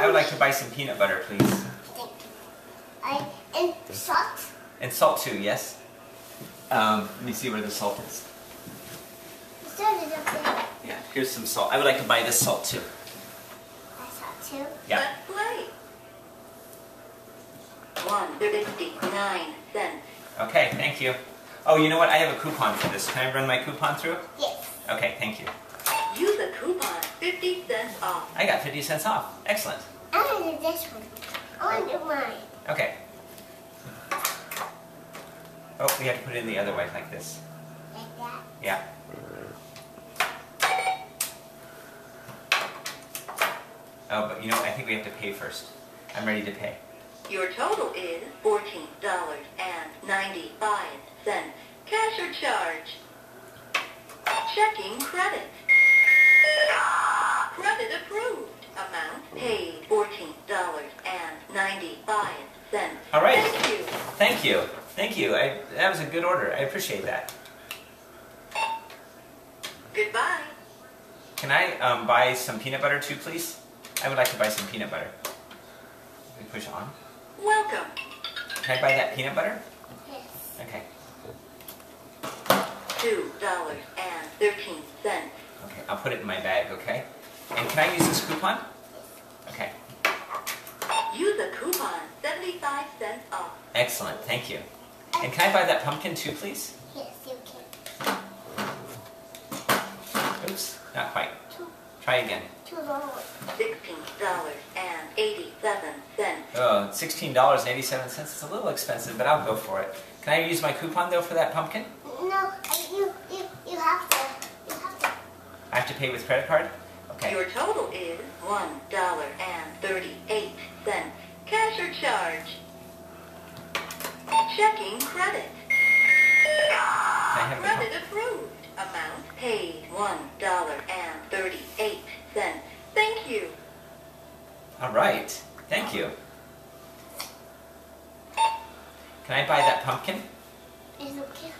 I would like to buy some peanut butter, please. And salt? And salt too, yes. Let me see where the salt is. The salt is up there. Yeah, here's some salt. I would like to buy this salt too. That's salt too? Yeah. Let's play. $1.59. Okay, thank you. Oh, you know what? I have a coupon for this. Can I run my coupon through? Yes. Okay, thank you. Use a coupon, 50 cents off. I got 50 cents off. Excellent. I want to do this one. I want to do mine. Okay. Oh, we have to put it in the other way, like this. Like that? Yeah. Oh, but you know, I think we have to pay first. I'm ready to pay. Your total is $14.95. Cash or charge? Checking credit. Credit approved. Amount paid $14.95. All right. Thank you. Thank you. Thank you. That was a good order. I appreciate that. Goodbye. Can I buy some peanut butter too, please? I would like to buy some peanut butter. We push on. Welcome. Can I buy that peanut butter? Yes. Okay. $2.13. Okay, I'll put it in my bag, okay? And can I use this coupon? Okay. Use a coupon, 75 cents off. Excellent, thank you. And can I buy that pumpkin too, please? Yes, you can. Oops, not quite. Two. Try again. $2. $16.87. Oh, $16.87. It's a little expensive, but I'll go for it. Can I use my coupon, though, for that pumpkin? No, you have to. You have to. I have to pay with credit card? Okay. Your total is $1.38. Cash or charge? Checking credit. Can I have the Credit approved. Amount paid $1.38. Thank you. All right. Thank you. Can I buy that pumpkin? It's okay.